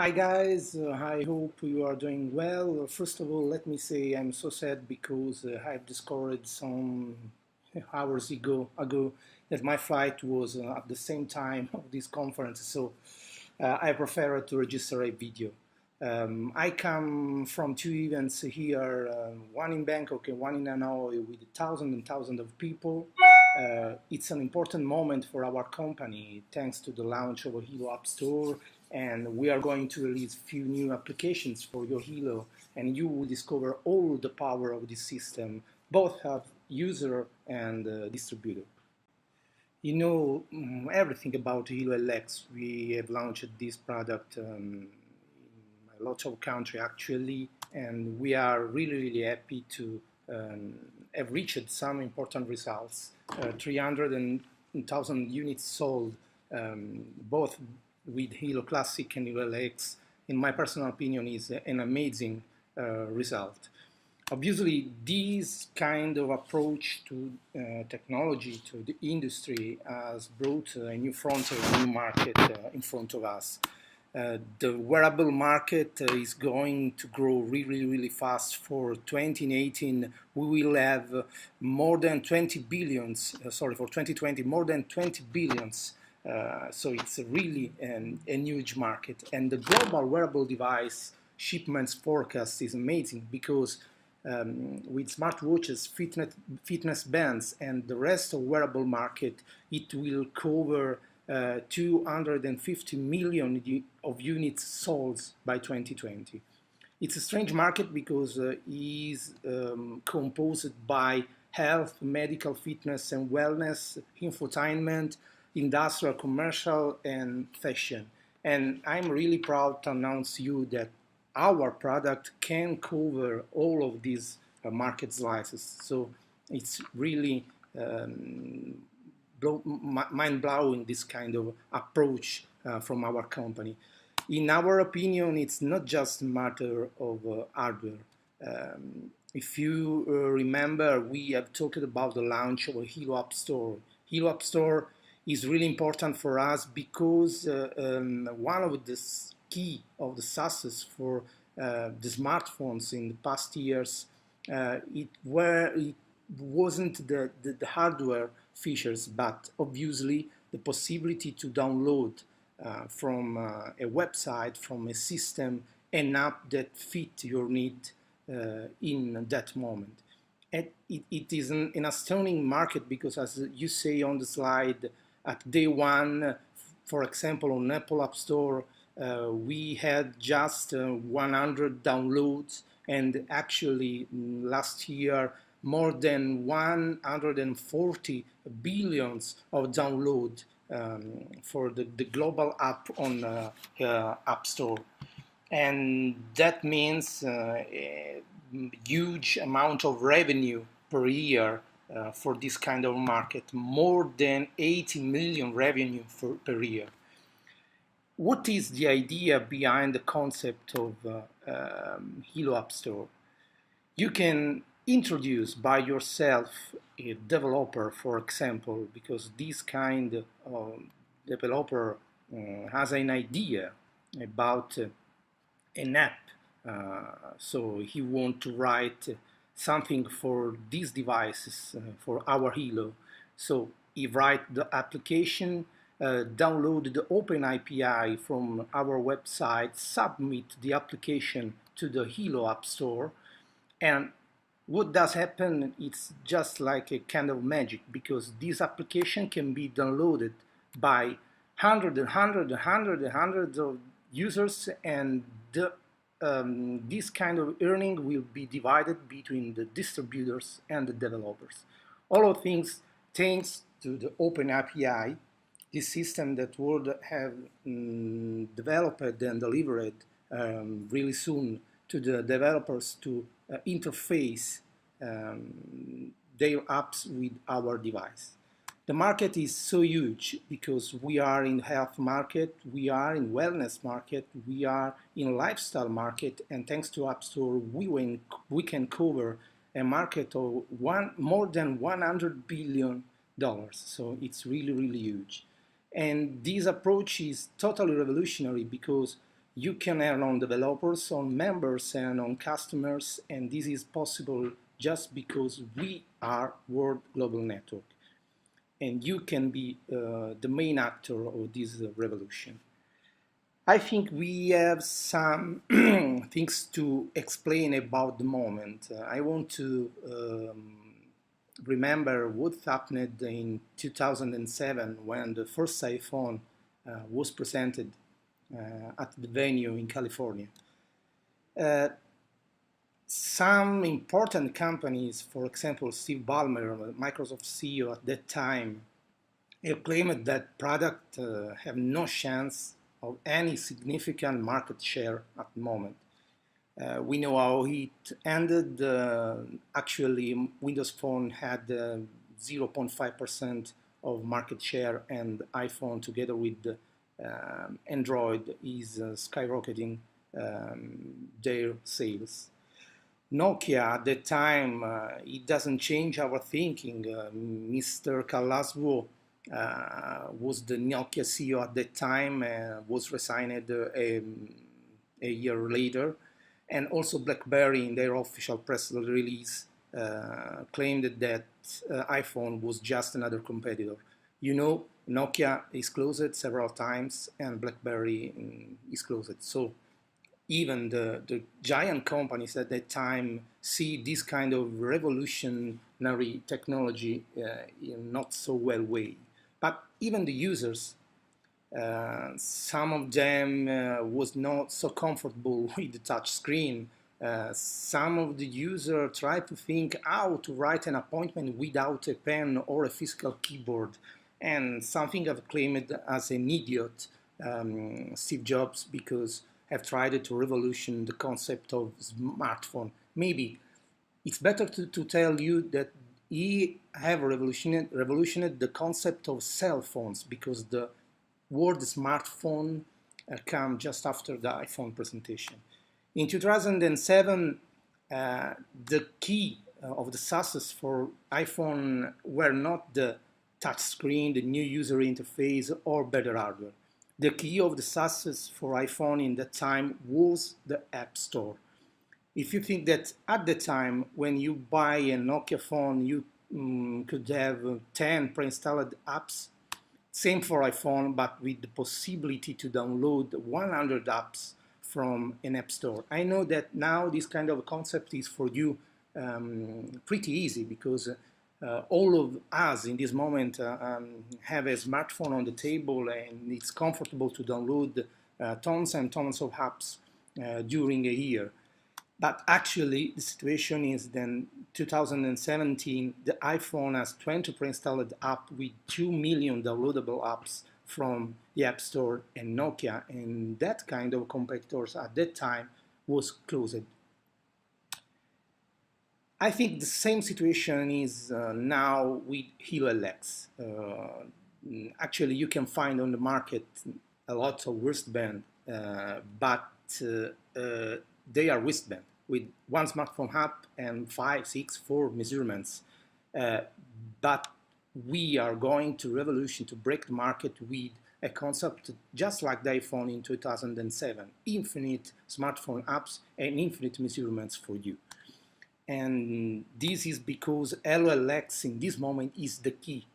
Hi guys, I hope you are doing well. First of all, let me say I'm so sad because I've discovered some hours ago that my flight was at the same time of this conference, so I prefer to register a video. I come from two events here, one in Bangkok and one in Hanoi with thousands and thousands of people. It's an important moment for our company thanks to the launch of a Helo App Store, and we are going to release a few new applications for your Helo, and you will discover all the power of this system, both as user and distributor. You know everything about Helo LX. We have launched this product in a lot of countries actually, and we are really happy to have reached some important results. 300,000 units sold, both with Helo Classic and Helo LX. In my personal opinion, is an amazing result. Obviously, this kind of approach to technology, to the industry, has brought a new frontier, a new market in front of us. The wearable market is going to grow really fast. For 2018, we will have more than 20 billions, for 2020, more than 20 billions. So it's really a huge market. And the global wearable device shipments forecast is amazing because with smartwatches, fitness bands, and the rest of wearable market, it will cover 250 million of units sold by 2020. It's a strange market because it is composed by health, medical, fitness and wellness, infotainment, industrial, commercial, and fashion. And I'm really proud to announce you that our product can cover all of these market slices. So it's really mind-blowing, this kind of approach from our company. In our opinion, it's not just a matter of hardware. If you remember, we have talked about the launch of a Helo App Store. Helo App Store is really important for us because one of the key of the success for the smartphones in the past years, it wasn't the hardware features, but obviously the possibility to download from a website, from a system, an app that fit your need in that moment. And it is an astounding market because, as you say on the slide, at day one, for example, on Apple App Store, we had just 100 downloads, and actually last year more than 140 billions of downloads for the global app on App Store. And that means a huge amount of revenue per year for this kind of market, more than 80 million revenue per year. What is the idea behind the concept of Helo App Store? You can introduce by yourself a developer, for example, because this kind of developer has an idea about an app. So he wants to write something for these devices, for our Helo. So he write the application, download the Open API from our website, submit the application to the Helo App Store, and what does happen? It's just like a kind of magic, because this application can be downloaded by hundreds of users, and this kind of earning will be divided between the distributors and the developers. All of things thanks to the Open API, this system that would have developed and delivered really soon to the developers to interface their apps with our device. The market is so huge because we are in health market, we are in wellness market, we are in lifestyle market, and thanks to App Store, we can cover a market of more than $100 billion. So it's really huge. And this approach is totally revolutionary because You can earn on developers, on members, and on customers, and this is possible just because we are World Global Network. And you can be the main actor of this revolution. I think we have some things to explain about the moment. I want to remember what happened in 2007 when the first iPhone was presented at the venue in California. Uh, some important companies, for example, Steve Ballmer, Microsoft CEO at that time, claimed that product have no chance of any significant market share at the moment. We know how it ended. Actually, Windows Phone had 0.5% of market share, and iPhone, together with Android, is skyrocketing their sales. Nokia at the time, it doesn't change our thinking. Mr. Kalaswo was the Nokia CEO at that time, was resigned a year later. And also BlackBerry, in their official press release, claimed that iPhone was just another competitor. You know, Nokia is closed several times and BlackBerry is closed. So even the giant companies at that time see this kind of revolutionary technology in not so well way. But even the users, some of them was not so comfortable with the touch screen. Some of the users tried to think how to write an appointment without a pen or a physical keyboard, and something I've claimed as an idiot, Steve Jobs, because have tried to revolution the concept of smartphone. Maybe it's better to tell you that he have revolutioned the concept of cell phones, because the word smartphone came just after the iPhone presentation. In 2007, the key of the success for iPhone were not the touch screen, the new user interface, or better hardware. The key of the success for iPhone in that time was the App Store. If you think that at the time when you buy a Nokia phone, you could have 10 pre-installed apps, same for iPhone, but with the possibility to download 100 apps from an app store. I know that now this kind of concept is for you pretty easy, because all of us in this moment have a smartphone on the table, and it's comfortable to download tons and tons of apps during a year. But actually, the situation is then 2017, the iPhone has 20 pre-installed apps with 2 million downloadable apps from the App Store, and Nokia and that kind of competitors at that time was closed. I think the same situation is now with Helo LX. Actually, you can find on the market a lot of wristband, but they are wristband with one smartphone app and 5, 6, 4 measurements. But we are going to revolution to break the market with a concept just like the iPhone in 2007, infinite smartphone apps and infinite measurements for you. And this is because Helo LX in this moment is the key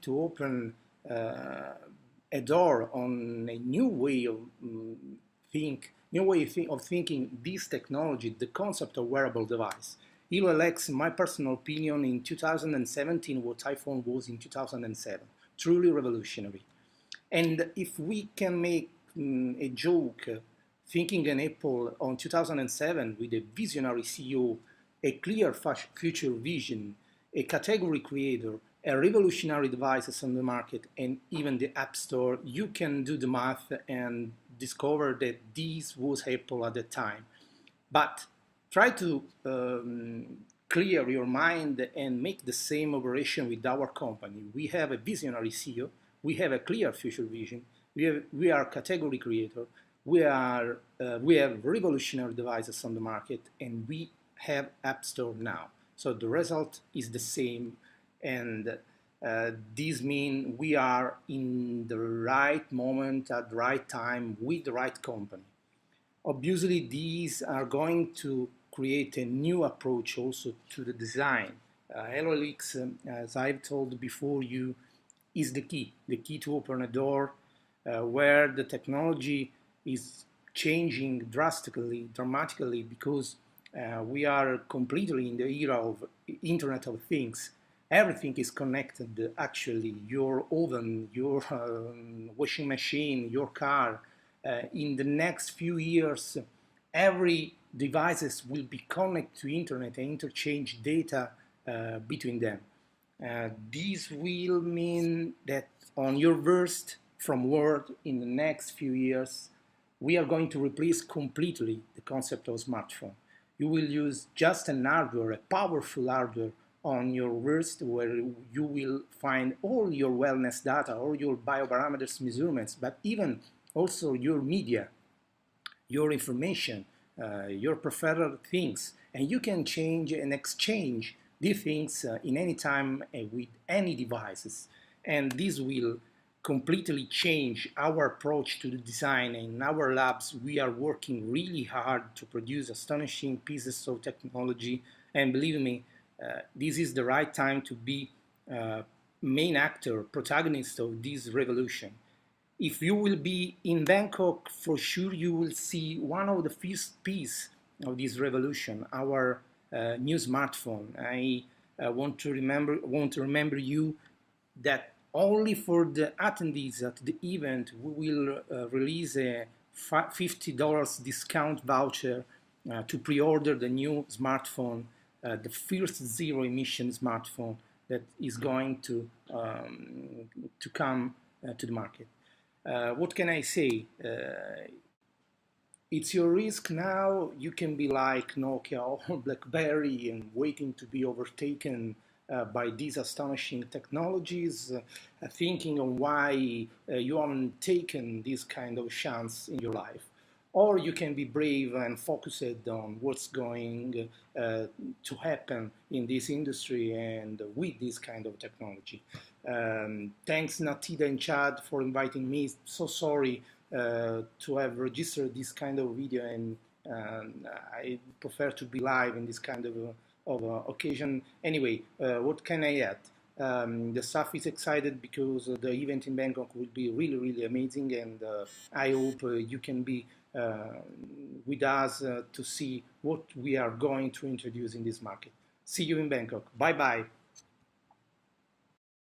to open a door on a new way of thinking this technology, the concept of wearable device. Helo LX, in my personal opinion, in 2017, what iPhone was in 2007, truly revolutionary. And if we can make a joke, thinking an Apple on 2007 with a visionary CEO, a clear future vision, a category creator, a revolutionary devices on the market, and even the App Store, you can do the math and discover that this was Apple at the time. But try to clear your mind and make the same operation with our company. We have a visionary CEO, we have a clear future vision, we are category creator, we have revolutionary devices on the market, and we have App Store now. So the result is the same, and this means we are in the right moment at the right time with the right company. Obviously, these are going to create a new approach also to the design. HelloLX, as I've told before you, is the key to open a door where the technology is changing dramatically, because we are completely in the era of Internet of Things. Everything is connected, actually. Your oven, your washing machine, your car. In the next few years, every devices will be connected to Internet and interchange data between them. This will mean that on your worst from world in the next few years, we are going to replace completely the concept of smartphone. You will use just an hardware, a powerful hardware on your wrist, where you will find all your wellness data, all your bioparameters measurements, but even also your media, your information, your preferred things, and you can change and exchange these things in any time with any devices. And this will completely change our approach to the design. In our labs, we are working really hard to produce astonishing pieces of technology. And believe me, this is the right time to be main actor, protagonist of this revolution. If you will be in Bangkok, for sure you will see one of the first piece of this revolution, our new smartphone. I want to remember you that only for the attendees at the event we will release a $50 discount voucher to pre-order the new smartphone, the first zero emission smartphone that is going to come to the market. What can I say? It's your risk now. You can be like Nokia or BlackBerry and waiting to be overtaken by these astonishing technologies, thinking on why you haven't taken this kind of chance in your life. Or you can be brave and focused on what's going to happen in this industry and with this kind of technology. Thanks Natida and Chad for inviting me. So sorry to have registered this kind of video, and I prefer to be live in this kind of occasion. Anyway, what can I add? The staff is excited because the event in Bangkok will be really, really amazing, and I hope you can be with us to see what we are going to introduce in this market. See you in Bangkok. Bye bye.